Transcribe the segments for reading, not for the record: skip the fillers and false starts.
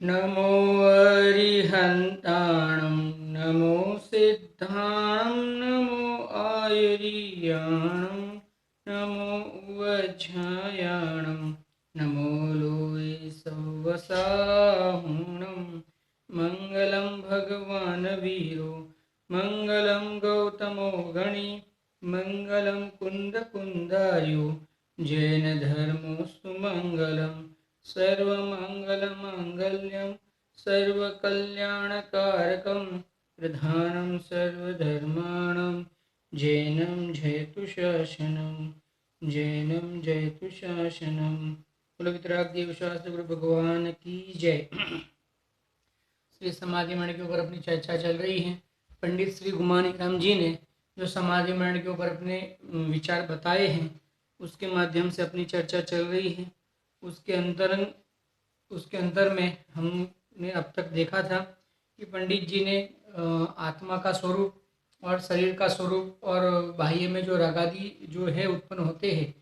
नमो अरिहन्ताणं नमो सिद्धाणं नमो आयुर्याणं नमो वज्रायाणं नमो लोये सवसाहुणं मङ्गलं भगवान् वीरो मङ्गलं गौतमो गणी मङ्गलं कुन्दकुन्दार्यो जैनधर्मोऽस्तु मङ्गलम् सर्वमङ्गलमाङ्गल्यं सर्वकल्याणकारकं प्रधानं सर्वधर्माणां जैनं जयतु शासनं जैनं जयतु शासनं। बोलो वितराग देव शास्त्र गुरु भगवान की जय। श्री समाधि मणि के ऊपर अपनी चर्चा चल रही है। पंडित श्री गुमानी राम जी ने जो समाधि मणि के ऊपर अपने विचार बताए हैं उसके माध्यम से अपनी चर्चा चल रही है। उसके अंतर में हमने अब तक देखा था कि पंडित जी ने आत्मा का स्वरूप और शरीर का स्वरूप और बाह्य में जो रागादि जो है उत्पन्न होते हैं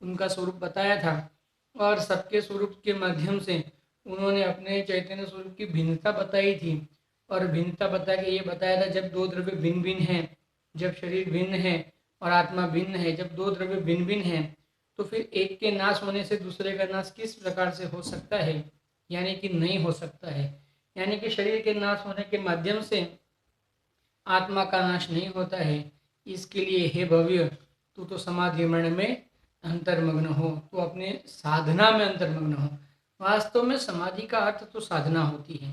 उनका स्वरूप बताया था, और सबके स्वरूप के माध्यम से उन्होंने अपने चैतन्य स्वरूप की भिन्नता बताई थी। और भिन्नता बता के ये बताया था, जब दो द्रव्य भिन्न भिन्न हैं, जब शरीर भिन्न है और आत्मा भिन्न है, जब दो द्रव्य भिन्न भिन्न हैं तो फिर एक के नाश होने से दूसरे का नाश किस प्रकार से हो सकता है, यानी कि नहीं हो सकता है। यानी कि शरीर के नाश होने के माध्यम से आत्मा का नाश नहीं होता है। इसके लिए हे भव्य, तू तो समाधि मण में अंतर्मग्न हो, तो अपने साधना में अंतर्मग्न हो। वास्तव में समाधि का अर्थ तो साधना होती है।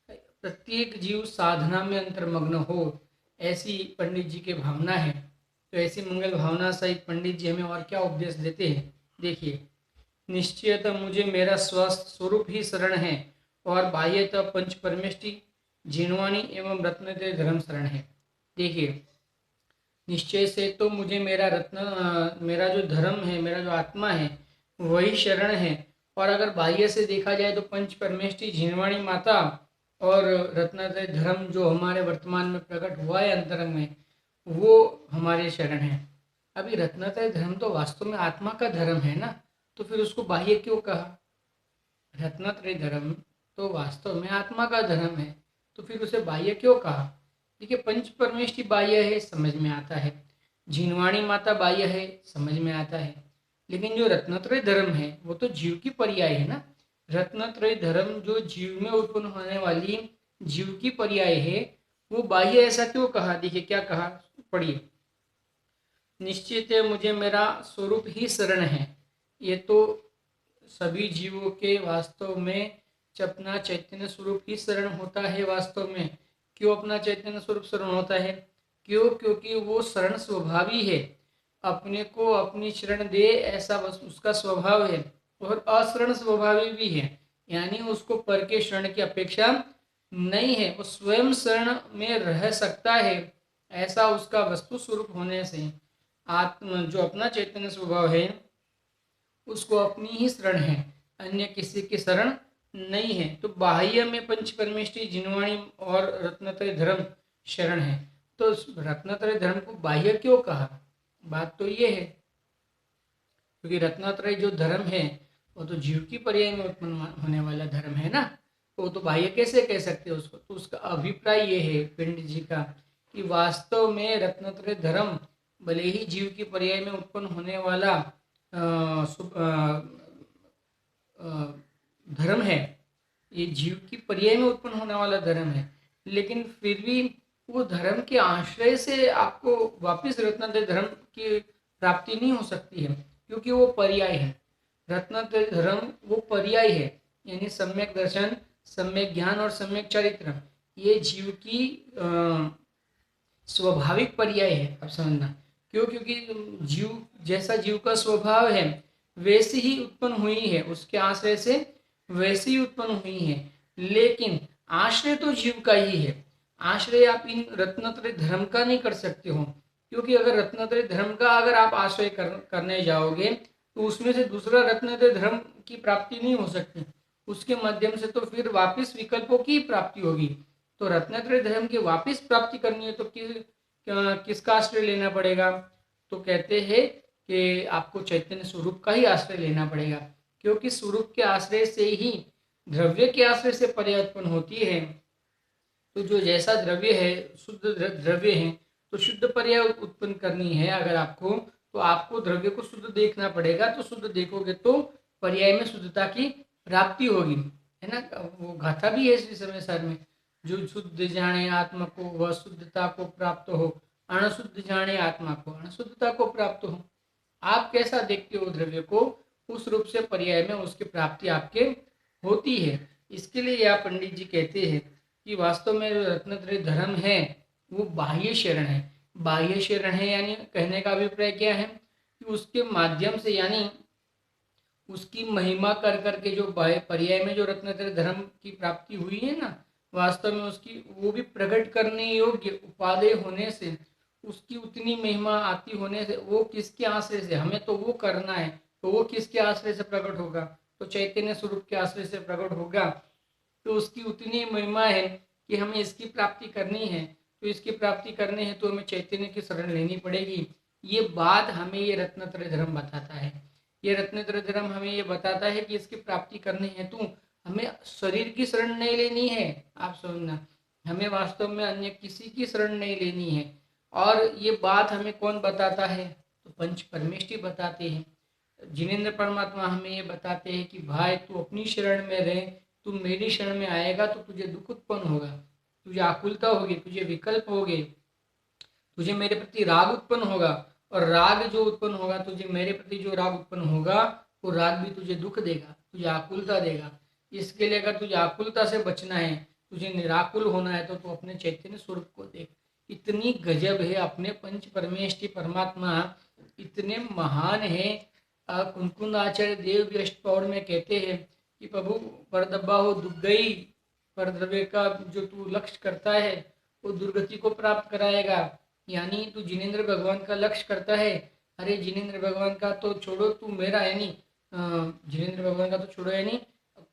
प्रत्येक जीव साधना में अंतर्मग्न हो, ऐसी पंडित जी की भावना है। तो ऐसी मंगल भावना सहित पंडित जी हमें और क्या उपदेश देते हैं, देखिए। निश्चयतः मुझे मेरा स्वस्थ स्वरूप ही शरण है, और बाह्यतः पंच परमेष्टि जिनवाणी एवं रत्नत्रय धर्म शरण है। देखिए, निश्चय से तो मुझे मेरा मेरा जो धर्म है, मेरा जो आत्मा है वही शरण है। और अगर बाह्य से देखा जाए तो पंच परमेष्टि जिनवाणी माता और रत्नत्रय धर्म जो हमारे वर्तमान में प्रकट हुआ है अंतरंग में, वो हमारे शरण है। अभी रत्नत्रय धर्म तो वास्तव में आत्मा का धर्म है ना, तो फिर उसको बाह्य क्यों कहा? रत्नत्रय धर्म तो वास्तव में आत्मा का धर्म है, तो फिर उसे बाह्य क्यों कहा? देखिए, पंच परमेष्टि बाह्य है, समझ में आता है। जिनवाणी माता बाह्य है, समझ में आता है। लेकिन जो रत्नत्रय धर्म है वो तो जीव की पर्याय है ना। रत्नत्रय धर्म जो जीव में उत्पन्न होने वाली जीव की पर्याय है, वो बाह्य ऐसा क्यों कहा? देखिए क्या कहा, पढ़िए। निश्चित है मुझे मेरा स्वरूप ही शरण है। ये तो सभी जीवों के वास्तव में अपना चैतन्य स्वरूप ही शरण होता है। वास्तव में क्यों अपना चैतन्य स्वरूप शरण होता है? क्यों? क्योंकि वो शरण स्वभावी है। अपने को अपनी शरण दे, ऐसा उसका स्वभाव है। और अशरण स्वभावी भी है, यानी उसको पर के शरण की अपेक्षा नहीं है। वो स्वयं शरण में रह सकता है, ऐसा उसका वस्तु स्वरूप होने से आत्म जो अपना चैतन्य स्वभाव है उसको अपनी ही शरण है, अन्य किसी की शरण नहीं है। तो बाह्य में पंच परमेष्टि जिनवाणी और रत्नत्रय धर्म शरण है। तो रत्नत्रय धर्म को बाह्य क्यों कहा? बात तो ये है क्योंकि रत्नत्रय जो धर्म है वो तो जीव की पर्याय में उत्पन्न होने वाला धर्म है ना, तो वो तो बाह्य कैसे कह सकते हैं उसको? तो उसका अभिप्राय ये है पंडित जी का कि वास्तव में रत्नत्रय धर्म भले ही जीव की पर्याय में उत्पन्न होने वाला धर्म है, ये जीव की पर्याय में उत्पन्न होने वाला धर्म है, लेकिन फिर भी वो धर्म के आश्रय से आपको वापिस रत्नत्रय धर्म की प्राप्ति नहीं हो सकती है, क्योंकि वो पर्याय है। रत्नत्रय धर्म वो पर्याय है, यानी सम्यक दर्शन, सम्यक ज्ञान और सम्यक चरित्र, ये जीव की स्वाभाविक पर्याय है। अब समझना क्यों? क्योंकि जीव जैसा जीव का स्वभाव है वैसे ही उत्पन्न हुई है, उसके आश्रय से वैसे ही उत्पन्न हुई है। लेकिन आश्रय तो जीव का ही है। आश्रय आप इन रत्नत्रय धर्म का नहीं कर सकते हो, क्योंकि अगर रत्नत्रय धर्म का अगर आप आश्रय करने जाओगे तो उसमें से दूसरा रत्नत्रय धर्म की प्राप्ति नहीं हो सकती। उसके माध्यम से तो फिर वापिस विकल्पों की प्राप्ति होगी। तो रत्नत्रय धर्म की वापिस प्राप्ति करनी है तो किसका आश्रय लेना पड़ेगा? तो कहते हैं कि आपको चैतन्य स्वरूप का ही आश्रय लेना पड़ेगा, क्योंकि स्वरूप के आश्रय से ही द्रव्य के आश्रय से पर्याय उत्पन्न होती है, तो जो जैसा द्रव्य है, शुद्ध द्रव्य है, तो शुद्ध पर्याय उत्पन्न करनी है अगर आपको, तो आपको द्रव्य को शुद्ध देखना पड़ेगा। तो शुद्ध देखोगे तो पर्याय में शुद्धता की प्राप्ति होगी, है ना। वो गाथा भी है इस समय सर में, जो शुद्ध जाने आत्मा को वह शुद्धता को प्राप्त हो, अणशुद्ध जाने आत्मा को अणशुद्धता को प्राप्त हो। आप कैसा देखते हो द्रव्य को, उस रूप से पर्याय में उसकी प्राप्ति आपके होती है। इसके लिए यह पंडित जी कहते हैं कि वास्तव में रत्नत्रय धर्म है वो बाह्य शरण है। बाह्य शरण है यानी कहने का अभिप्राय क्या है कि उसके माध्यम से, यानी उसकी महिमा कर करके जो पर्याय में जो रत्नत्रय धर्म की प्राप्ति हुई है ना, वास्तव में उसकी वो भी प्रकट करने योग्य उपादेय होने से, उसकी उतनी महिमा आती होने से, वो किसके आश्रय से, हमें तो वो करना है, तो वो किसके आश्रय से प्रकट होगा, तो चैतन्य स्वरूप के आश्रय से प्रकट होगा। तो उसकी उतनी महिमा है कि हमें इसकी प्राप्ति करनी है, तो इसकी प्राप्ति करनी है तो हमें चैतन्य की शरण लेनी पड़ेगी। ये बात हमें ये रत्नत्रय धर्म बताता है। ये रत्नत्रय धर्म हमें ये बताता है कि इसकी प्राप्ति करने हेतु हमें शरीर की शरण नहीं लेनी है। आप समझना, हमें वास्तव में अन्य किसी की शरण नहीं लेनी है। और ये बात हमें कौन बताता है, तो पंच परमेष्ठी बताते हैं। जिनेंद्र परमात्मा हमें ये बताते हैं कि भाई तू अपनी शरण में रहे, तू मेरी शरण में आएगा तो तुझे दुख उत्पन्न होगा, तुझे आकुलता होगी, तुझे विकल्प होगे, तुझे मेरे प्रति राग उत्पन्न होगा। और राग जो उत्पन्न होगा, तुझे मेरे प्रति जो राग उत्पन्न होगा, वो राग भी तुझे दुख देगा, तुझे आकुलता देगा। इसके लिए अगर तुझे आकुलता से बचना है, तुझे निराकुल होना है, तो तू अपने चैतन्य स्वरूप को देख। इतनी गजब है अपने पंच परमेष्ठी परमात्मा, इतने महान है। कुंकुंद आचार्य देव भी अष्टपौर में कहते हैं कि प्रभु पर दब्बा हो दुख गई, पर द्रव्य का जो तू लक्ष्य करता है वो दुर्गति को प्राप्त कराएगा। यानी तू जिनेंद्र भगवान का लक्ष्य करता है, अरे जिनेंद्र भगवान का तो छोड़ो, तू मेरा, यानी जिनेंद्र भगवान का तो छोड़ो, यानी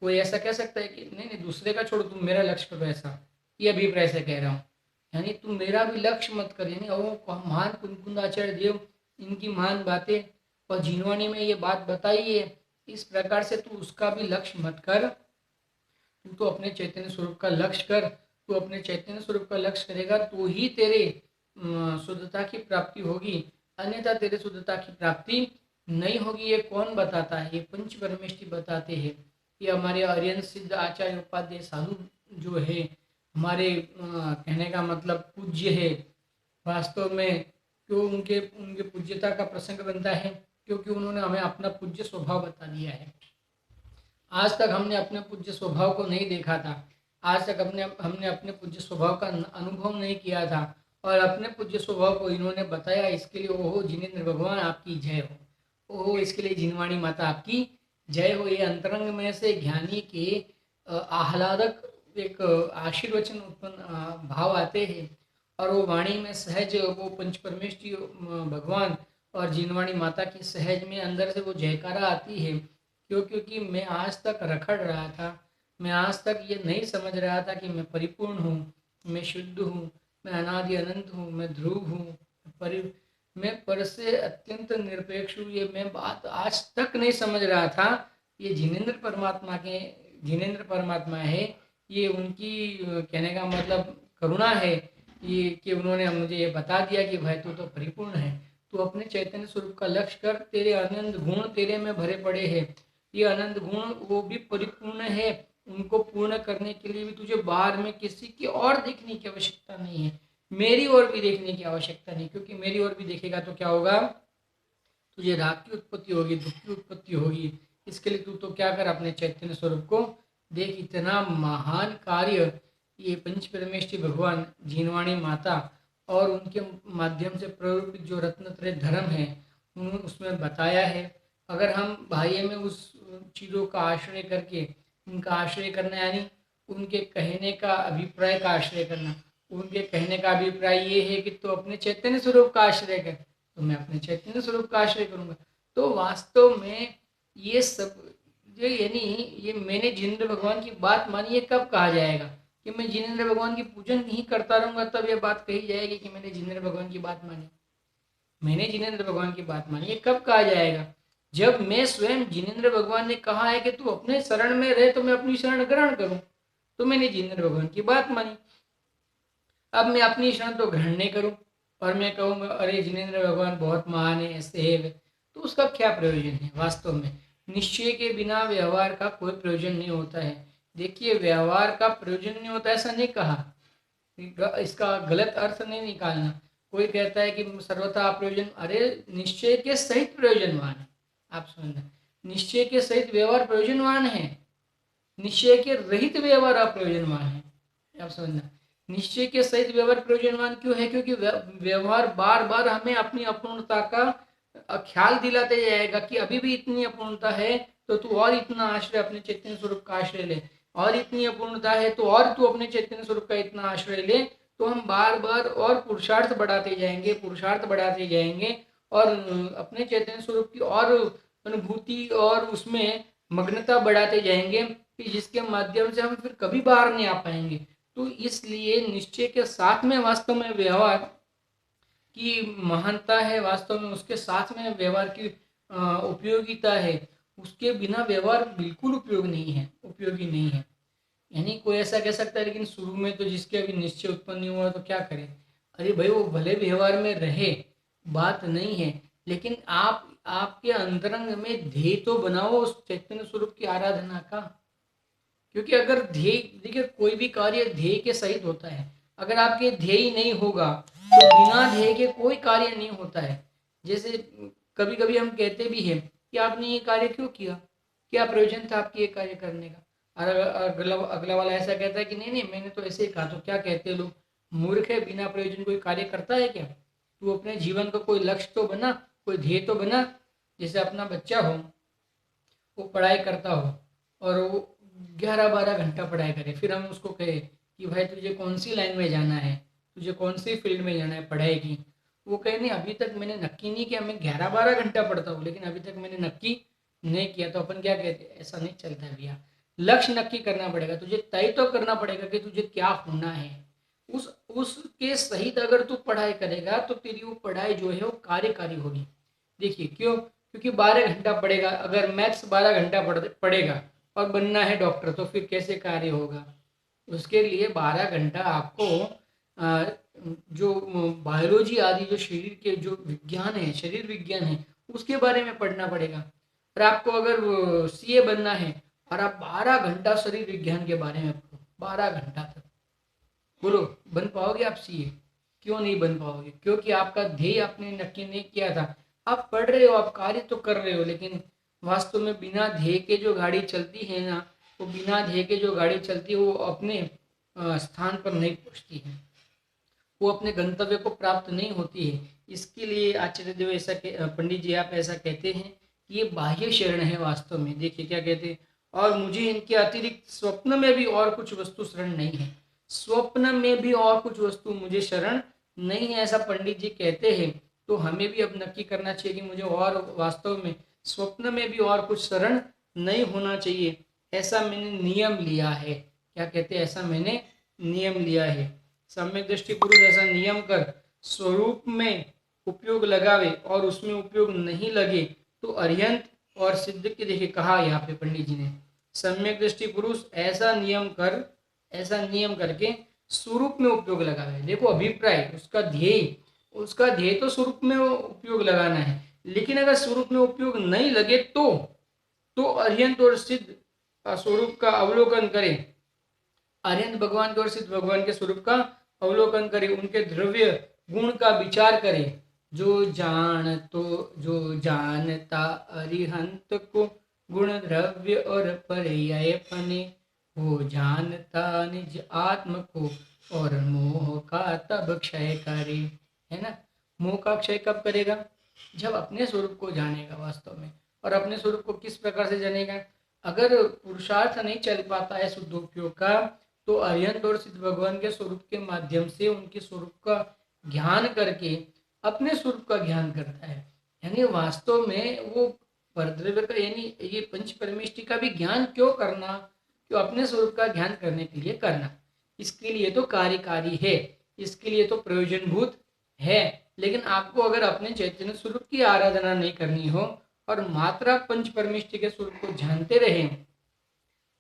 कोई ऐसा कह सकता है कि नहीं नहीं दूसरे का छोड़ो, तुम मेरा लक्ष्य करो, ऐसा ये अभिप्राय से कह रहा हूँ। यानी तुम मेरा भी लक्ष्य मत कर। यानी वो महान कुंकुंद आचार्य देव, इनकी महान बातें और जीनवाणी में ये बात बताई है, इस प्रकार से तू उसका भी लक्ष्य मत कर, तू तो अपने चैतन्य स्वरूप का लक्ष्य कर। तू अपने चैतन्य स्वरूप का लक्ष्य करेगा तो ही तेरे शुद्धता की प्राप्ति होगी, अन्यथा तेरे शुद्धता की प्राप्ति नहीं होगी। ये कौन बताता है, ये पंच परमेष्ठी बताते हैं। ये हमारे आर्यन सिद्ध आचार्य उपाध्याय साधु जो है, हमारे कहने का मतलब पूज्य है वास्तव में। क्यों उनके उनके पूज्यता का प्रसंग बनता है, क्योंकि उन्होंने हमें अपना पूज्य स्वभाव बता दिया है। आज तक हमने अपने पूज्य स्वभाव को नहीं देखा था, आज तक हमने अपने पूज्य स्वभाव का अनुभव नहीं किया था, और अपने पूज्य स्वभाव को इन्होंने बताया। इसके लिए ओहो जिनेंद्र भगवान आपकी जय हो, ओहो इसके लिए जिनवाणी माता आपकी जय हो। ये अंतरंग में से ज्ञानी के आह्लादक एक आशीर्वचन उत्पन्न भाव आते हैं, और वो वाणी में सहज वो पंच परमेष्ठी भगवान और जिनवाणी माता की सहज में अंदर से वो जयकारा आती है। क्योंकि मैं आज तक रखड़ रहा था, मैं आज तक ये नहीं समझ रहा था कि मैं परिपूर्ण हूँ, मैं शुद्ध हूँ, मैं अनादि अनंत हूँ, मैं ध्रुव हूँ, मैं पर से अत्यंत निरपेक्ष हूँ। ये मैं बात आज तक नहीं समझ रहा था। ये जिनेंद्र परमात्मा है, ये उनकी कहने का मतलब करुणा है ये कि उन्होंने मुझे ये बता दिया कि भाई तू तो परिपूर्ण है, तू अपने चैतन्य स्वरूप का लक्ष्य कर, तेरे अनंत गुण तेरे में भरे पड़े हैं। ये अनंत गुण वो भी परिपूर्ण है, उनको पूर्ण करने के लिए भी तुझे बाहर में किसी की और देखने की आवश्यकता नहीं है, मेरी ओर भी देखने की आवश्यकता नहीं। क्योंकि मेरी ओर भी देखेगा तो क्या होगा, तुझे राग की उत्पत्ति होगी, दुख की उत्पत्ति होगी। इसके लिए तू तो क्या कर, अपने चैतन्य स्वरूप को देख। इतना महान कार्य ये पंच परमेष्ठी भगवान, जीनवाणी माता और उनके माध्यम से प्ररूपित जो रत्नत्रय धर्म है उन्होंने उसमें बताया है। अगर हम बाह्य में उस चीज़ों का आश्रय करके, उनका आश्रय करना यानी उनके कहने का अभिप्राय का आश्रय करना, उनके कहने का अभिप्राय ये है कि तो अपने चैतन्य स्वरूप का आश्रय कर, तो मैं अपने चैतन्य स्वरूप का आश्रय करूँगा। तो वास्तव में ये सब जो यानी ये मैंने जिनेंद्र भगवान की बात मानी, ये कब कहा जाएगा कि मैं जिनेंद्र भगवान की पूजन नहीं करता रहूँगा तब ये बात कही जाएगी कि मैंने जिनेंद्र भगवान की बात मानी, मैंने जिनेंद्र भगवान की बात मानी। ये कब कहा जाएगा, जब मैं स्वयं जिनेंद्र भगवान ने कहा है कि तू अपने शरण में रहे तो मैं अपनी शरण ग्रहण करूं, तो मैंने जिनेंद्र भगवान की बात मानी। अब मैं अपनी शरण तो ग्रहण नहीं करूं और मैं कहूँगा अरे जिनेंद्र भगवान बहुत महान है, ऐसे है, तो उसका क्या प्रयोजन है? वास्तव में निश्चय के बिना व्यवहार का कोई प्रयोजन नहीं होता है। देखिए, व्यवहार का प्रयोजन नहीं होता ऐसा नहीं कहा, इसका गलत अर्थ नहीं निकालना। कोई कहता है कि सर्वथा अप्रयोजन, अरे निश्चय के सहित प्रयोजनवान है। आप समझना, निश्चय के सहित व्यवहार प्रयोजनवान है, निश्चय के रहित व्यवहार अप्रयोजनवान है। आप समझना, निश्चय के सहित व्यवहार प्रयोजनवान क्यों है? क्योंकि व्यवहार बार बार हमें अपनी अपूर्णता का ख्याल दिलाते जाएगा कि अभी भी इतनी अपूर्णता है तो तू और इतना आश्रय अपने चैतन्य स्वरूप का आश्रय ले, और इतनी अपूर्णता है तो और तू अपने चैतन्य स्वरूप का इतना आश्रय ले। तो हम बार बार और पुरुषार्थ बढ़ाते जाएंगे, पुरुषार्थ बढ़ाते जाएंगे और अपने चैतन्य स्वरूप की और अनुभूति और उसमें मग्नता बढ़ाते जाएंगे कि जिसके माध्यम से हम फिर कभी बाहर नहीं आ पाएंगे। तो इसलिए निश्चय के साथ में वास्तव में व्यवहार की महानता है, वास्तव में उसके साथ में व्यवहार की उपयोगिता है। उसके बिना व्यवहार बिल्कुल उपयोगी नहीं है। यानी कोई ऐसा कह सकता है लेकिन शुरू में तो जिसके अभी निश्चय उत्पन्न नहीं हुआ तो क्या करे? अरे भाई, वो भले व्यवहार में रहे, बात नहीं है, लेकिन आप आपके अंतरंग में ध्येय तो बनाओ उस चैतन्य स्वरूप की आराधना का। क्योंकि अगर ध्येय, देखिए कोई भी कार्य ध्येय के सहित होता है। अगर आपके ध्येय नहीं होगा तो बिना ध्येय के कोई कार्य नहीं होता है। जैसे कभी कभी हम कहते भी हैं कि आपने ये कार्य क्यों किया, क्या प्रयोजन था आपके ये कार्य करने का? और अगला अगला वाला ऐसा कहता है कि नहीं नहीं मैंने तो ऐसे ही कहा। तो क्या कहते हैं लोग, मूर्ख है, बिना प्रयोजन कोई कार्य करता है क्या? तू अपने जीवन का कोई लक्ष्य तो बना, कोई ध्येय तो बना। जैसे अपना बच्चा हो, वो पढ़ाई करता हो और वो 11-12 घंटा पढ़ाई करे, फिर हम उसको कहे कि भाई तुझे कौन सी लाइन में जाना है, तुझे कौन सी फील्ड में जाना है पढ़ाई की। वो कहे नहीं अभी तक मैंने नक्की नहीं किया, मैं 11-12 घंटा पढ़ता हूँ लेकिन अभी तक मैंने नक्की नहीं किया। तो अपन क्या कहते हैं, ऐसा नहीं चलता है भैया। लक्ष्य नक्की करना पड़ेगा, तुझे तय तो करना पड़ेगा कि तुझे क्या होना है। उसके सहित अगर तू पढ़ाई करेगा तो तेरी वो पढ़ाई जो है वो कार्यकारी होगी। देखिए क्यों? क्योंकि 12 घंटा पढ़ेगा, अगर मैथ्स 12 घंटा पढ़ेगा और बनना है डॉक्टर तो फिर कैसे कार्य होगा? उसके लिए 12 घंटा आपको जो बायोलॉजी आदि जो शरीर के जो विज्ञान है, शरीर विज्ञान है, उसके बारे में पढ़ना पड़ेगा। और आपको अगर सीए बनना है और आप 12 घंटा शरीर विज्ञान के बारे में पढ़ो, 12 घंटा तक, बोलो बन पाओगे आप सीए? क्यों नहीं बन पाओगे? क्योंकि आपका ध्येय आपने नक्की नहीं किया था। आप पढ़ रहे हो, आप कार्य तो कर रहे हो, लेकिन वास्तव में बिना ध्येय के जो गाड़ी चलती है ना, वो बिना ध्येय के जो गाड़ी चलती है वो अपने स्थान पर नहीं पहुंचती है, वो अपने गंतव्य को प्राप्त नहीं होती है। इसके लिए आचार्य देव ऐसा पंडित जी आप ऐसा कहते हैं कि ये बाह्य शरण है वास्तव में। देखिए क्या कहते हैं, और मुझे इनके अतिरिक्त स्वप्न में भी और कुछ वस्तु शरण नहीं है। स्वप्न में भी और कुछ वस्तु मुझे शरण नहीं है, ऐसा पंडित जी कहते हैं। तो हमें भी अब नक्की करना चाहिए कि मुझे और वास्तव में स्वप्न में भी और कुछ शरण नहीं होना चाहिए। ऐसा मैंने नियम लिया है। क्या कहते हैं, ऐसा मैंने नियम लिया है। सम्यक दृष्टि पुरुष ऐसा नियम कर स्वरूप में उपयोग लगावे और उसमें उपयोग नहीं लगे तो अरिहंत और सिद्ध के, देखिए कहा यहाँ पे पंडित जी ने, सम्यक दृष्टि पुरुष ऐसा नियम करके स्वरूप में उपयोग लगावे। देखो अभिप्राय, उसका ध्येय तो स्वरूप में उपयोग लगाना है, लेकिन अगर स्वरूप में उपयोग नहीं लगे तो अरिहंत और सिद्ध स्वरूप का अवलोकन करें। आर्यन भगवान के और सिद्ध भगवान के स्वरूप का अवलोकन करे, उनके द्रव्य गुण का विचार करे। जो जानता अरिहंत को गुण द्रव्य और पर्याय पने, वो जानता निज आत्म को और मोह का तब क्षय करे। है ना? मोह का क्षय कब करेगा? जब अपने स्वरूप को जानेगा वास्तव में। और अपने स्वरूप को किस प्रकार से जानेगा? अगर पुरुषार्थ नहीं चल पाता है शुद्ध उपयोग का, तो अरिहंत और सिद्ध भगवान के स्वरूप के माध्यम से उनके स्वरूप का ज्ञान करके अपने स्वरूप का ज्ञान करता है। यानी वास्तव में वो परद्रव्य का, यानी ये पंच परमेष्टि का भी ज्ञान क्यों करना? क्यों? अपने स्वरूप का ज्ञान करने के लिए करना। इसके लिए तो कार्यकारी है, इसके लिए तो प्रयोजनभूत है। लेकिन आपको अगर अपने चैतन्य स्वरूप की आराधना नहीं करनी हो और मात्रा पंच परमेष्टि के स्वरूप को जानते रहे,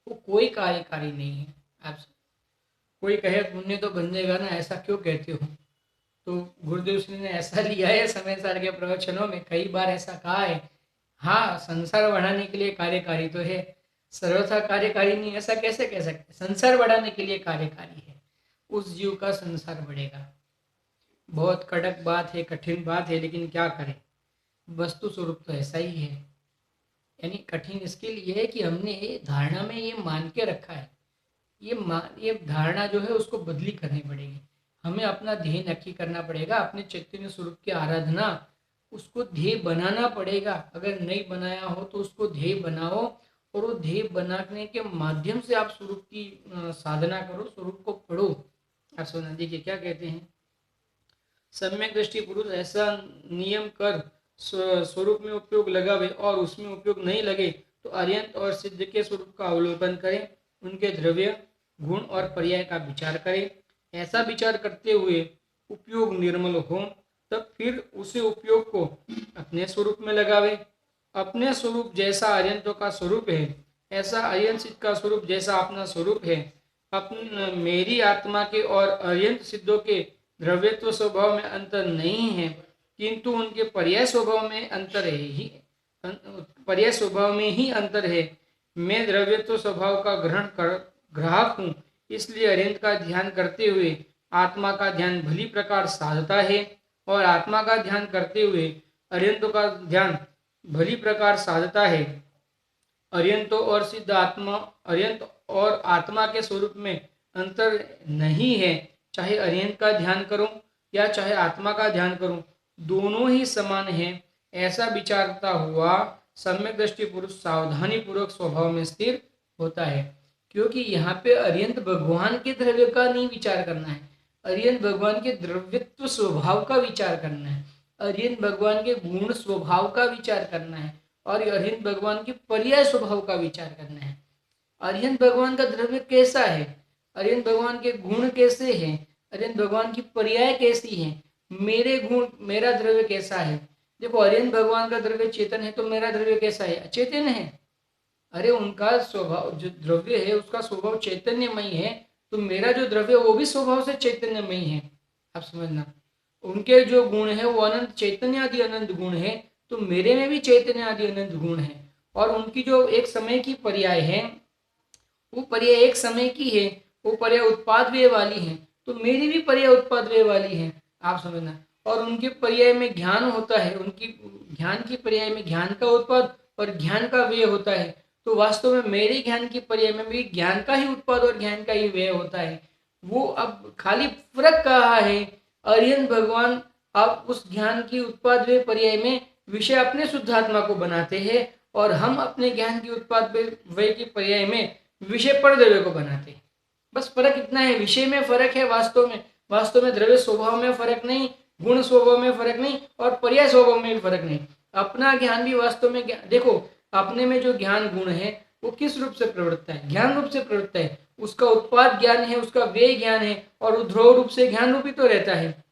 वो कोई कार्यकारी नहीं है। आप कोई कहे पुण्य तो बन जाएगा ना, ऐसा क्यों कहते हो? तो गुरुदेव श्री ने ऐसा लिया है समय सार के प्रवचनों में, कई बार ऐसा कहा है। हाँ, संसार बढ़ाने के लिए कार्यकारी तो है, सर्वथा कार्यकारी नहीं, ऐसा कैसे कह सकते? संसार बढ़ाने के लिए कार्यकारी है, उस जीव का संसार बढ़ेगा। बहुत कड़क बात है, कठिन बात है, लेकिन क्या करें, वस्तु स्वरूप तो ऐसा ही है। यानी कठिन इसके लिए है कि हमने धारणा में ये मान के रखा है, ये धारणा जो है उसको बदली करनी पड़ेगी। हमें अपना ध्येय नक्की करना पड़ेगा, अपने चैतन्य स्वरूप की आराधना उसको ध्येय बनाना पड़ेगा। अगर नहीं बनाया हो तो उसको ध्येय बनाओ, और वो ध्येय बनाने के माध्यम से आप स्वरूप की साधना करो, स्वरूप को पढ़ो। आप सुना देखिए क्या कहते हैं, सम्यक दृष्टि पुरुष ऐसा नियम कर स्वरूप में उपयोग लगावे, और उसमें उपयोग नहीं लगे तो अर्यंत और सिद्ध के स्वरूप का अवलोकन करें, उनके द्रव्य गुण और पर्याय का विचार करें। ऐसा विचार करते हुए उपयोग निर्मल हो, तब फिर उसे उपयोग को अपने स्वरूप में लगावे। अपने स्वरूप जैसा अर्यंतों का स्वरूप है, ऐसा अर्यंत सिद्ध का स्वरूप जैसा अपना स्वरूप है। अपने मेरी आत्मा के और अर्यंत सिद्धों के द्रव्यत्व स्वभाव में अंतर नहीं है, किंतु उनके पर्याय स्वभाव में अंतर है ही, पर्याय स्वभाव में ही अंतर है। मैं द्रव्यत्व स्वभाव का ग्राहक हूँ, इसलिए अर्यंत का ध्यान करते हुए आत्मा का ध्यान भली प्रकार साधता है, और आत्मा का ध्यान करते हुए अर्यंतों का ध्यान भली प्रकार साधता है। अर्यंतों और सिद्ध आत्मा, अर्यंत और आत्मा के स्वरूप में अंतर नहीं है। चाहे अर्यंत का ध्यान करो या चाहे आत्मा का ध्यान करो, दोनों ही समान है। ऐसा विचारता हुआ सम्यक दृष्टि पुरुष सावधानी पूर्वक स्वभाव में स्थिर होता है। क्योंकि यहाँ पे अर्यंत भगवान के द्रव्य का नहीं विचार करना है, अर्यंत भगवान के द्रव्यत्व स्वभाव का विचार करना है, अर्यंत भगवान के गुण स्वभाव का विचार करना है, और अर्यंत भगवान के पर्याय स्वभाव का विचार करना है। अर्यंत भगवान का द्रव्य कैसा है, अर्यंत भगवान के गुण कैसे हैं, अर्यंत भगवान की पर्याय कैसी है, मेरे गुण मेरा द्रव्य कैसा है। देखो, अर्यंत भगवान का द्रव्य चेतन है, तो मेरा द्रव्य कैसा है? अचेतन है। अरे उनका स्वभाव जो द्रव्य है उसका स्वभाव चैतन्यमयी है, तो मेरा जो द्रव्य वो भी स्वभाव से चैतन्यमयी है। आप समझना, उनके जो गुण है वो अनंत चैतन्य आदि अनंत गुण है, तो मेरे में भी चैतन्य आदि अनंत गुण है। और उनकी जो एक समय की पर्याय है, वो पर्याय एक समय की है, वो पर्याय उत्पाद व्यय वाली है, तो मेरी भी पर्याय उत्पाद व्यय वाली है। आप समझना, और उनके पर्याय में ज्ञान होता है, उनकी ज्ञान की पर्याय में ज्ञान का उत्पाद और ज्ञान का व्यय होता है, तो वास्तव में मेरे ज्ञान की पर्याय में भी ज्ञान का ही उत्पाद और ज्ञान का ही व्यय होता है। वो अब खाली फर्क कहा है, अर्यंत भगवान अब उस ज्ञान की उत्पाद व्यय पर्याय में विषय अपने शुद्धात्मा को बनाते हैं, और हम अपने ज्ञान की उत्पाद व्यय की पर्याय में विषय पर द्रव्य को बनाते हैं। बस फर्क इतना है, विषय में फर्क है, वास्तव में द्रव्य स्वभाव में फर्क नहीं, गुण स्वभाव में फर्क नहीं, और पर्याय स्वभाव में भी फर्क नहीं। अपना ज्ञान भी वास्तव में देखो, अपने में जो ज्ञान गुण है वो किस रूप से प्रवृत्त है? ज्ञान रूप से प्रवृत्त है। उसका उत्पाद ज्ञान है, उसका व्यय ज्ञान है, और उद्भव रूप से ज्ञान रूपी तो रहता है।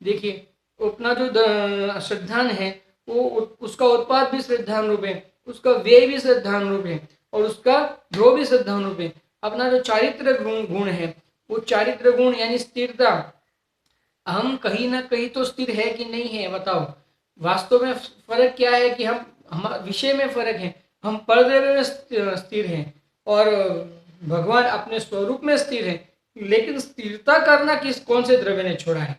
देखिए, अपना जो श्रद्धान है वो उसका उत्पाद भी श्रद्धान रूप है, उसका व्यय भी श्रद्धान रूप है, और उसका ध्रुव भी श्रद्धान रूप है। अपना जो चारित्र गुण है, वो चारित्र गुण यानी स्थिरता, हम कहीं ना कहीं तो स्थिर है कि नहीं है? बताओ, वास्तव में फर्क क्या है कि हम विषय में फर्क है, हम परद्रव्य में स्थिर हैं, और भगवान अपने स्वरूप में स्थिर है। लेकिन स्थिरता करना कौन से द्रव्य ने छोड़ा है?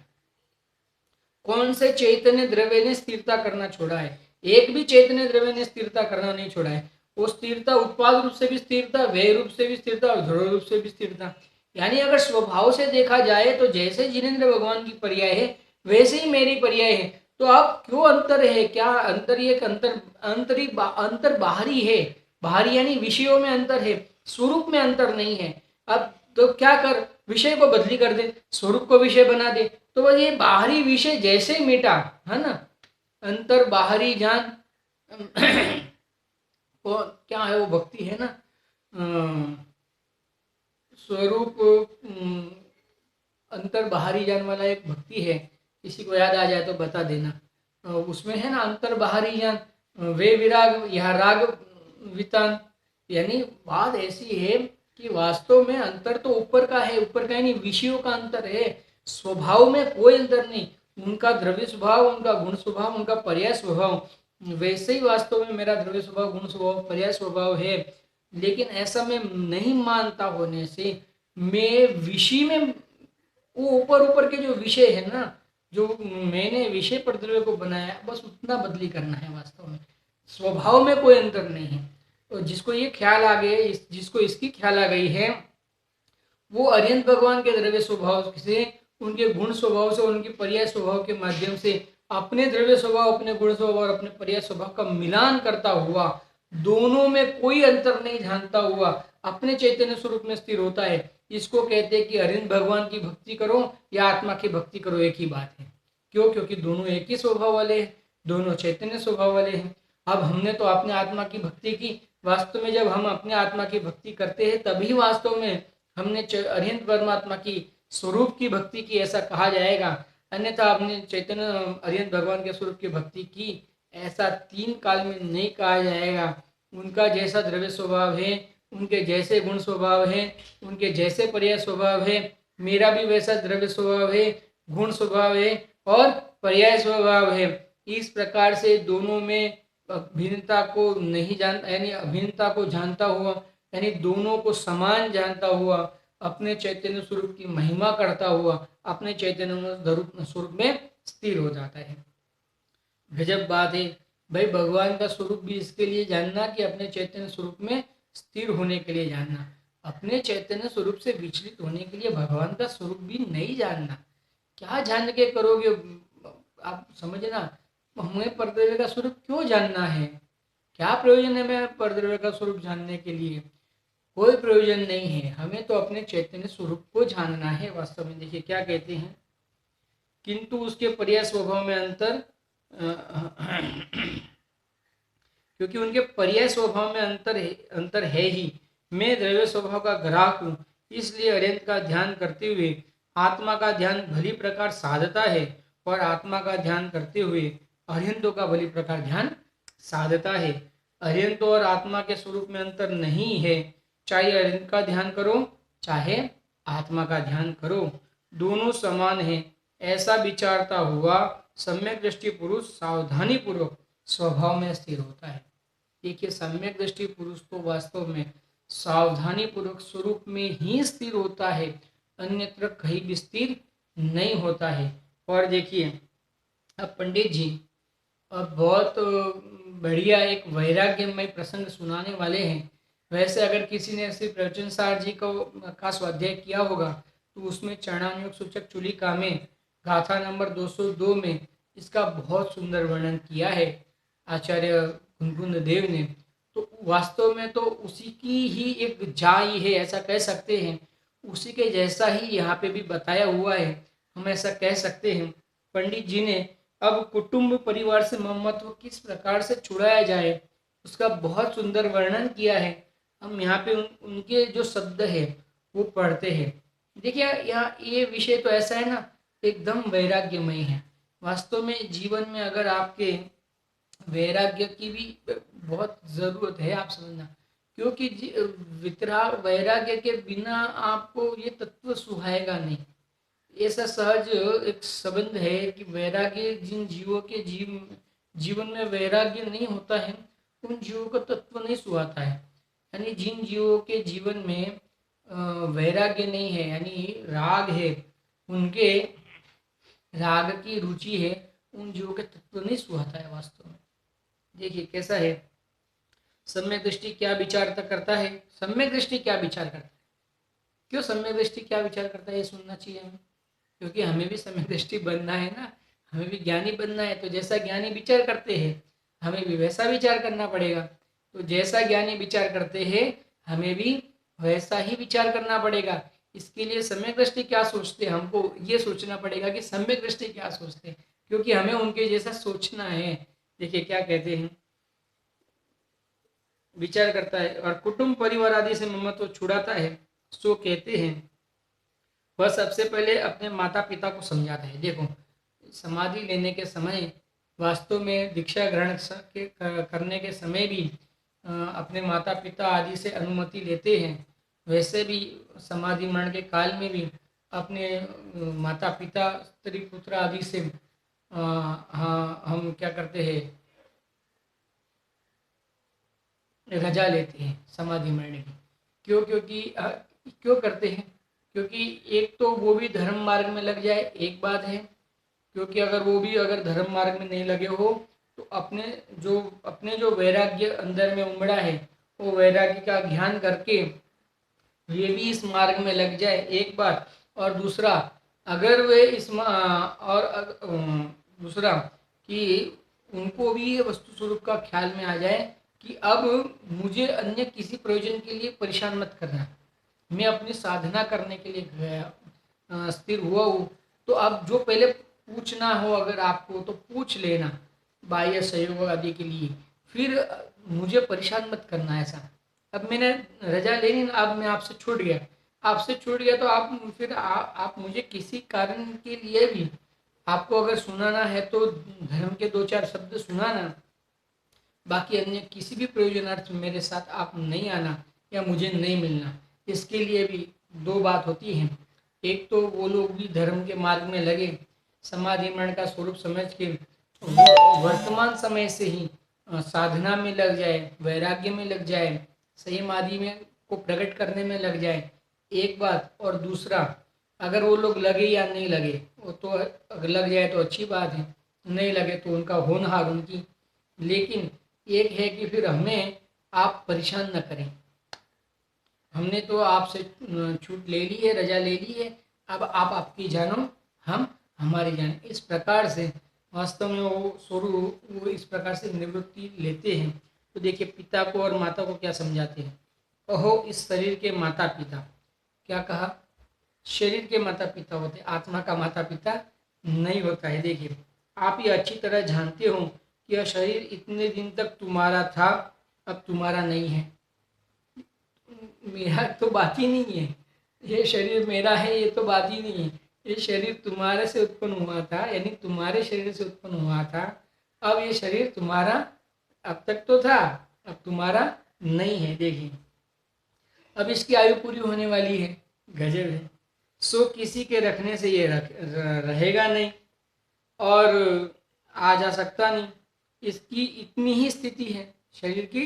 कौन से चैतन्य द्रव्य ने स्थिरता करना छोड़ा है? एक भी चैतन्य द्रव्य ने स्थिरता करना नहीं छोड़ा है। वो स्थिरता उत्पाद रूप से भी स्थिरता, व्यय रूप से भी स्थिरता, और ध्रुव रूप से भी स्थिरता। यानी अगर स्वभाव से देखा जाए तो जैसे जिनेन्द्र भगवान की पर्याय है वैसे ही मेरी पर्याय है। तो आप क्यों अंतर है? क्या अंतर? एक अंतर बाहरी है, बाहरी यानी विषयों में अंतर है, स्वरूप में अंतर नहीं है। अब तो क्या कर, विषय को बदली कर दे, स्वरूप को विषय बना दे, तो बस ये बाहरी विषय जैसे मिटा, है ना। अंतर बाहरी जान वो क्या है? वो भक्ति है ना, स्वरूप अंतर बाहरी जान वाला एक भक्ति है, किसी को याद आ जाए तो बता देना। उसमें है ना अंतर बाहरी जान, वे विराग यह राग वितान। यानी बात ऐसी है कि वास्तव में अंतर तो ऊपर का है, ऊपर का नहीं, विषयों का अंतर है, स्वभाव में कोई अंतर नहीं। उनका द्रव्य स्वभाव, उनका गुण स्वभाव, उनका पर्याय स्वभाव, वैसे ही वास्तव में मेरा द्रव्य स्वभाव, गुण स्वभाव, पर्याय स्वभाव है। लेकिन ऐसा मैं नहीं मानता होने से मैं विषय में, वो ऊपर ऊपर के जो विषय है ना, जो मैंने विषय पर द्रव्य को बनाया, बस उतना बदली करना है। वास्तव में स्वभाव में कोई अंतर नहीं है। तो जिसको ये ख्याल आ गया, जिसको इसकी ख्याल आ गई है, वो अरिहंत भगवान के द्रव्य स्वभाव से, उनके गुण स्वभाव से, उनके पर्याय स्वभाव के माध्यम से अपने द्रव्य स्वभाव, अपने गुण स्वभाव और अपने पर्याय स्वभाव का मिलान करता हुआ, दोनों में कोई अंतर नहीं जानता हुआ अपने चैतन्य स्वरूप में स्थिर होता है। इसको कहते हैं कि अरिहंत भगवान की भक्ति करो या आत्मा की भक्ति करो, एक ही बात है। क्यों? क्योंकि दोनों एक ही स्वभाव वाले हैं, दोनों चैतन्य स्वभाव वाले हैं। अब हमने तो अपने आत्मा की भक्ति की। वास्तव में जब हम अपने आत्मा की भक्ति करते हैं तभी वास्तव में हमने अरिहंत परमात्मा की स्वरूप की भक्ति की, ऐसा कहा जाएगा। अन्यथा आपने चैतन्य अरिहंत भगवान के स्वरूप की भक्ति की, ऐसा तीन काल में नहीं कहा जाएगा। उनका जैसा द्रव्य स्वभाव है, उनके जैसे गुण स्वभाव है, उनके जैसे पर्याय स्वभाव है, मेरा भी वैसा द्रव्य स्वभाव है, गुण स्वभाव है और पर्याय स्वभाव है। इस प्रकार से दोनों में भिन्नता को नहीं जान, यानी अभिन्नता को जानता हुआ, यानी दोनों को समान जानता हुआ, अपने चैतन्य स्वरूप की महिमा करता हुआ अपने चैतन्य स्वरूप में स्थिर हो जाता है। गजब बात है भाई, भगवान का स्वरूप भी इसके लिए जानना कि अपने चैतन्य स्वरूप में स्थिर होने के लिए जानना। अपने चैतन्य स्वरूप से विचलित होने के लिए भगवान का स्वरूप भी नहीं जानना। क्या जान के करोगे आप? समझना, हमें परद्रव्य का स्वरूप क्यों जानना है? क्या प्रयोजन है हमें परद्रव्य का स्वरूप जानने के लिए? कोई प्रयोजन नहीं है। हमें तो अपने चैतन्य स्वरूप को जानना है। वास्तव में देखिए क्या कहते हैं, किंतु उसके पर्याय स्वभाव में अंतर क्योंकि उनके पर्याय स्वभाव में अंतर है ही। मैं द्रव्य स्वभाव का ग्राहक हूँ, इसलिए अरिहंत का ध्यान करते हुए आत्मा का ध्यान भली प्रकार साधता है, और आत्मा का ध्यान करते हुए अरिहंतों का भली प्रकार ध्यान साधता है। अरिहंत और आत्मा के स्वरूप में अंतर नहीं है। चाहे अरिहंत का ध्यान करो, चाहे आत्मा का ध्यान करो, दोनों समान है। ऐसा विचारता हुआ सम्यक दृष्टि पुरुष सावधानी पूर्वक स्वभाव में स्थिर होता है। देखिए, सम्यक दृष्टि पुरुष तो वास्तव में सावधानी पूर्वक स्वरूप में ही स्थिर होता है, अन्यत्र कहीं भी स्थिर नहीं होता है। और देखिए, अब पंडित जी अब बहुत बढ़िया एक वैराग्यमय प्रसंग सुनाने वाले हैं। वैसे अगर किसी ने श्री प्रवचन सार जी का स्वाध्याय किया होगा तो उसमें चरणानुयोग सूचक चुलिका में गाथा नंबर 202 में इसका बहुत सुंदर वर्णन किया है आचार्य गुनगुन देव ने। तो वास्तव में तो उसी की ही एक जाई है, ऐसा कह सकते हैं। उसी के जैसा ही यहाँ पे भी बताया हुआ है, हम ऐसा कह सकते हैं। पंडित जी ने अब कुटुंब परिवार से ममत्व किस प्रकार से छुड़ाया जाए उसका बहुत सुंदर वर्णन किया है। हम यहाँ पे उनके जो शब्द है वो पढ़ते हैं। देखिए, यहाँ ये विषय तो ऐसा है ना, एकदम वैराग्यमय है। वास्तव में जीवन में अगर आपके वैराग्य की भी बहुत ज़रूरत है, आप समझना। क्योंकि वैराग्य के बिना आपको ये तत्व सुहाएगा नहीं। ऐसा सहज एक संबंध है कि वैराग्य जिन जीवों के जीवन में वैराग्य नहीं होता है, उन जीवों का तत्व नहीं सुहाता है। यानी जिन जीवों के जीवन में वैराग्य नहीं है, यानी राग है, उनके राग की रुचि है, उन जीवों के तत्व नहीं सुहाता है वास्तव में। देखिए कैसा है, सम्यक दृष्टि क्या विचार करता है, सम्यक दृष्टि क्या विचार करता है। क्यों सम्यक दृष्टि क्या विचार करता है ये सुनना चाहिए हमें, क्योंकि हमें भी सम्यक दृष्टि बनना है ना, हमें भी ज्ञानी बनना है। तो जैसा ज्ञानी विचार करते हैं हमें भी वैसा विचार करना पड़ेगा। तो जैसा ज्ञानी विचार करते हैं हमें भी वैसा ही विचार करना पड़ेगा। इसके लिए सम्यक दृष्टि क्या सोचते हैं, हमको ये सोचना पड़ेगा कि सम्यक दृष्टि क्या सोचते हैं, क्योंकि हमें उनके जैसा सोचना है। देखिए क्या कहते हैं, विचार करता है और कुटुंब परिवार आदि से ममत्व छुड़ाता है। सो कहते हैं वह सबसे पहले अपने माता पिता को समझाता है। देखो, समाधि लेने के समय वास्तव में दीक्षा ग्रहण करने के समय भी अपने माता पिता आदि से अनुमति लेते हैं, वैसे भी समाधि मरण के काल में भी अपने माता पिता स्त्री पुत्र आदि से हाँ हम क्या करते हैं, रजा लेते हैं समाधि मरण की। क्यों? क्यों करते हैं? क्योंकि एक तो वो भी धर्म मार्ग में लग जाए, एक बात है। क्योंकि अगर धर्म मार्ग में नहीं लगे हो तो अपने जो वैराग्य अंदर में उमड़ा है, वो वैराग्य का ज्ञान करके ये भी इस मार्ग में लग जाए, एक बात। और दूसरा, अगर वे दूसरा कि उनको भी ये वस्तु स्वरूप का ख्याल में आ जाए कि अब मुझे अन्य किसी प्रयोजन के लिए परेशान मत करना, मैं अपनी साधना करने के लिए स्थिर हुआ हूँ। तो अब जो पहले पूछना हो अगर आपको तो पूछ लेना बाह्य सहयोग आदि के लिए, फिर मुझे परेशान मत करना ऐसा। अब मैंने रजा ले ली, अब मैं आपसे छूट गया तो आप मुझे किसी कारण के लिए भी आपको अगर सुनाना है तो धर्म के 2-4 शब्द सुनाना, बाकी अन्य किसी भी प्रयोजनार्थ मेरे साथ आप नहीं आना या मुझे नहीं मिलना। इसके लिए भी दो बात होती है, एक तो वो लोग भी धर्म के मार्ग में लगे, समाधि मरण का स्वरूप समझ के वो वर्तमान समय से ही साधना में लग जाए, वैराग्य में लग जाए, संयम आदि में को प्रकट करने में लग जाए, एक बात। और दूसरा, अगर वो लोग लगे या नहीं लगे, वो तो अगर लग जाए तो अच्छी बात है, नहीं लगे तो उनका होनहार उनकी। लेकिन एक है कि फिर हमें आप परेशान न करें। हमने तो आपसे छूट ले ली है, रजा ले ली है, अब आप आपकी जानो, हम हमारी जाने। इस प्रकार से वास्तव में वो इस प्रकार से निवृत्ति लेते हैं। तो देखिए, पिता को और माता को क्या समझाते हैं, कहो इस शरीर के माता पिता। क्या कहा? शरीर के माता पिता होते, आत्मा का माता पिता नहीं होता है। देखिए, आप ये अच्छी तरह जानते हो कि यह शरीर इतने दिन तक तुम्हारा था, अब तुम्हारा नहीं है। मेरा तो बात ही नहीं है, ये शरीर मेरा है ये तो बात ही नहीं है। ये शरीर तुम्हारे से उत्पन्न हुआ था, यानी तुम्हारे शरीर से उत्पन्न हुआ था। अब ये शरीर तुम्हारा अब तक तो था, अब तुम्हारा नहीं है। देखिए, अब इसकी आयु पूरी होने वाली है, गजब है। सो किसी के रखने से ये रहेगा नहीं और आ जा सकता नहीं। इसकी इतनी ही स्थिति है, शरीर की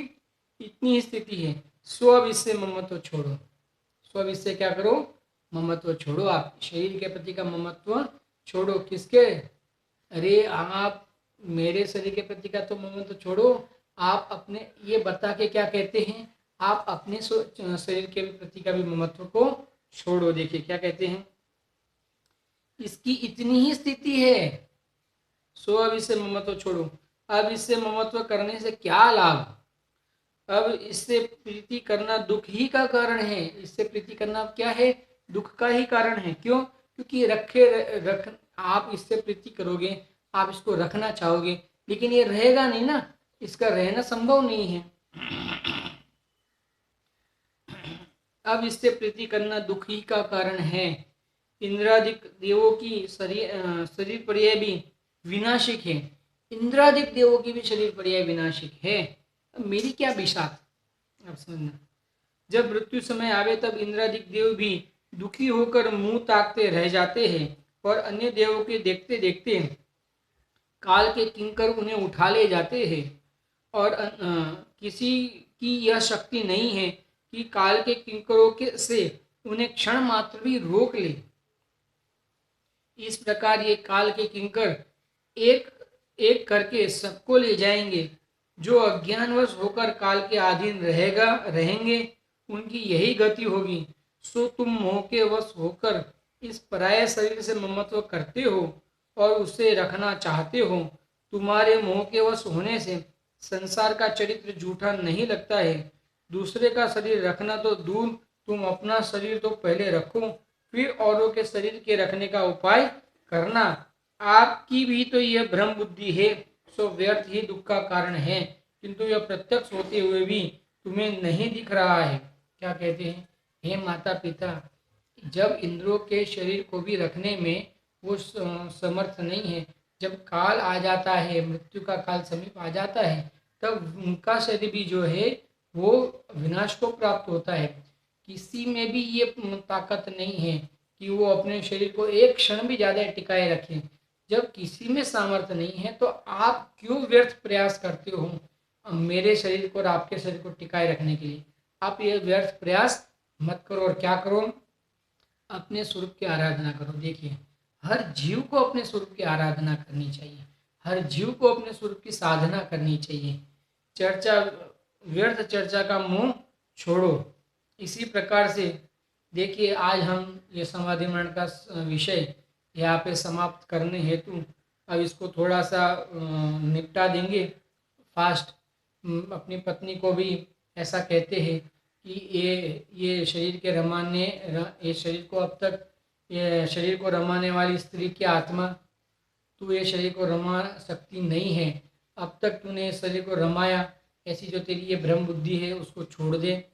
इतनी ही स्थिति है। सो अब इससे ममत्व छोड़ो। सो अब इससे क्या करो? ममत्व छोड़ो। आप शरीर के प्रति का ममत्व छोड़ो। किसके? अरे आप मेरे शरीर के प्रति का तो ममत्व छोड़ो, आप अपने ये बता के क्या कहते हैं, आप अपने शरीर के प्रति का भी ममत्व को छोड़ो। देखिए क्या कहते हैं, इसकी इतनी ही स्थिति है, सो अब इससे ममत्व छोड़ो। अब इससे ममत्व करने से क्या लाभ? अब इससे प्रीति करना दुख ही का कारण है। इससे प्रीति करना क्या है? दुख का ही कारण है। क्यों? क्योंकि आप इससे प्रीति करोगे, आप इसको रखना चाहोगे, लेकिन ये रहेगा नहीं ना, इसका रहना संभव नहीं है। अब इससे प्रीति करना दुख ही का कारण है। इंद्रादिक देवों की शरीर पर्याय भी विनाशिक है। इंद्रादिक देवों की भी शरीर पर्याय विनाशिक है। अब मेरी क्या बिसात, अब समझना। जब मृत्यु समय आवे तब इंद्रादिक देव भी दुखी होकर मुंह ताकते रह जाते हैं और अन्य देवों के देखते देखते काल के किंकर उन्हें उठा ले जाते हैं। और किसी की यह शक्ति नहीं है कि काल के किंकरों से उन्हें क्षण मात्र भी रोक ले। इस प्रकार ये काल के किंकर एक एक करके सबको ले जाएंगे। जो अज्ञानवश होकर काल के अधीन रहेंगे, उनकी यही गति होगी। सो तुम मोह के वश होकर इस पराये शरीर से ममत्व करते हो और उसे रखना चाहते हो। तुम्हारे मोह के वश होने से संसार का चरित्र झूठा नहीं लगता है। दूसरे का शरीर रखना तो दूर, तुम अपना शरीर तो पहले रखो, फिर औरों के शरीर के रखने का उपाय करना। आपकी भी तो यह भ्रम बुद्धि है, सो व्यर्थ ही दुख का कारण है, किंतु यह प्रत्यक्ष होते हुए भी तुम्हें नहीं दिख रहा है। क्या कहते हैं, हे माता पिता, जब इंद्रों के शरीर को भी रखने में वो समर्थ नहीं है, जब काल आ जाता है, मृत्यु का काल समीप आ जाता है, तब उनका शरीर भी जो है वो विनाश को प्राप्त होता है। किसी में भी ये ताकत नहीं है कि वो अपने शरीर को एक क्षण भी ज़्यादा टिकाए रखें। जब किसी में सामर्थ्य नहीं है तो आप क्यों व्यर्थ प्रयास करते हो मेरे शरीर को और आपके शरीर को टिकाए रखने के लिए? आप ये व्यर्थ प्रयास मत करो और क्या करो, अपने स्वरूप की आराधना करो। देखिए, हर जीव को अपने स्वरूप की आराधना करनी चाहिए, हर जीव को अपने स्वरूप की साधना करनी चाहिए। चर्चा, व्यर्थ चर्चा का मुंह छोड़ो। इसी प्रकार से देखिए, आज हम ये समाधि मरण का विषय यहाँ पे समाप्त करने हेतु अब इसको थोड़ा सा निपटा देंगे फास्ट। अपनी पत्नी को भी ऐसा कहते हैं कि ये शरीर के रमाने ये शरीर को अब तक, ये शरीर को रमाने वाली स्त्री की आत्मा, तू ये शरीर को रमा सकती नहीं है। अब तक तूने इस शरीर को रमाया, ऐसी जो तेरी ये भ्रम बुद्धि है उसको छोड़ दे,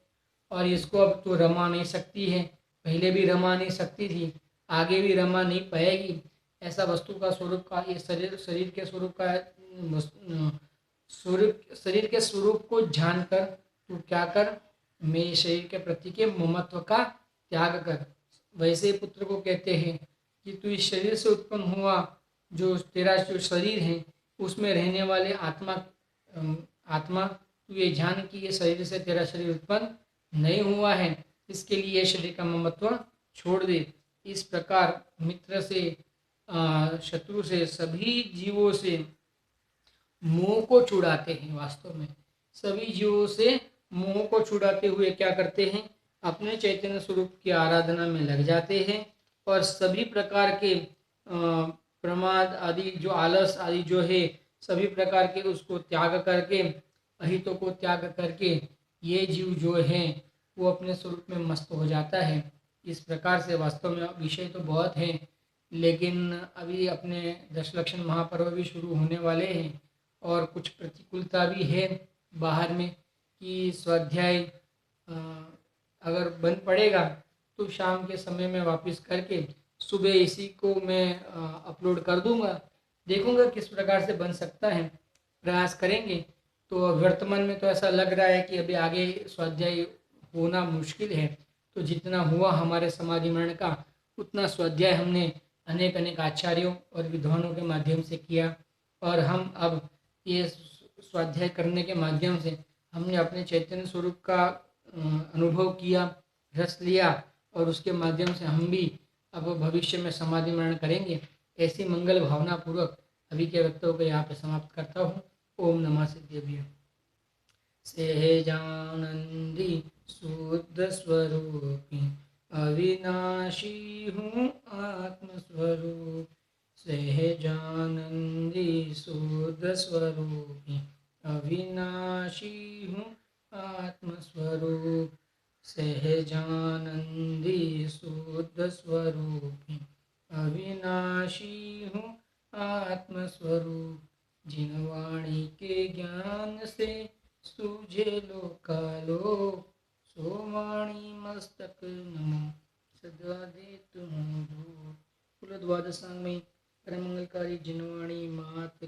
और इसको अब तू रमा नहीं सकती है। पहले भी रमा नहीं सकती थी, आगे भी रमा नहीं पाएगी। ऐसा वस्तु का स्वरूप का ये शरीर, शरीर के स्वरूप का स्वरूप, शरीर के स्वरूप को जानकर तू क्या कर, मेरे शरीर के प्रति के ममत्व का त्याग कर। वैसे पुत्र को कहते हैं कि तू इस शरीर से उत्पन्न हुआ, जो तेरा जो शरीर है उसमें रहने वाले आत्मा तू ये जान कि ये शरीर से तेरा शरीर उत्पन्न नहीं हुआ है, इसके लिए ये शरीर का ममत्व छोड़ दे। इस प्रकार मित्र से, शत्रु से, सभी जीवों से मोह को छुड़ाते हैं। वास्तव में सभी जीवों से मोह को छुड़ाते हुए क्या करते हैं, अपने चैतन्य स्वरूप की आराधना में लग जाते हैं, और सभी प्रकार के प्रमाद आदि, जो आलस आदि जो है, सभी प्रकार के उसको त्याग करके, अहितों को त्याग करके ये जीव जो है वो अपने स्वरूप में मस्त हो जाता है। इस प्रकार से वास्तव में विषय तो बहुत हैं, लेकिन अभी अपने दशलक्षण महापर्व भी शुरू होने वाले हैं, और कुछ प्रतिकूलता भी है बाहर में कि स्वाध्याय अगर बंद पड़ेगा तो शाम के समय में वापस करके सुबह इसी को मैं अपलोड कर दूंगा। देखूंगा किस प्रकार से बन सकता है, प्रयास करेंगे। तो वर्तमान में तो ऐसा लग रहा है कि अभी आगे स्वाध्याय होना मुश्किल है, तो जितना हुआ हमारे समाधि मरण का उतना स्वाध्याय हमने अनेक अनेक आचार्यों और विद्वानों के माध्यम से किया, और हम अब ये स्वाध्याय करने के माध्यम से हमने अपने चैतन्य स्वरूप का अनुभव किया, रस लिया, और उसके माध्यम से हम भी अब भविष्य में समाधि मरण करेंगे। ऐसी मंगल भावना पूर्वक अभी के वक्तव्य को यहाँ पे समाप्त करता हूँ। ओम नमः सिद्धेभ्यो। सहजानंदी शुद्ध स्वरूपी अविनाशी हूँ आत्मस्वरूप, सहजानंदी शुद्ध स्वरूपी अविनाशी हूँ आत्मस्वरूप, सहजानंदी शुद्ध स्वरूपी अविनाशी हूँ आत्मस्वरूप, जिन वाणी के ज्ञान से सूझे लोकालोक, सो वाणी मस्तक नमो सदा दे तुम कुल द्वादशांग में परम मंगलकारी जिनवाणी मात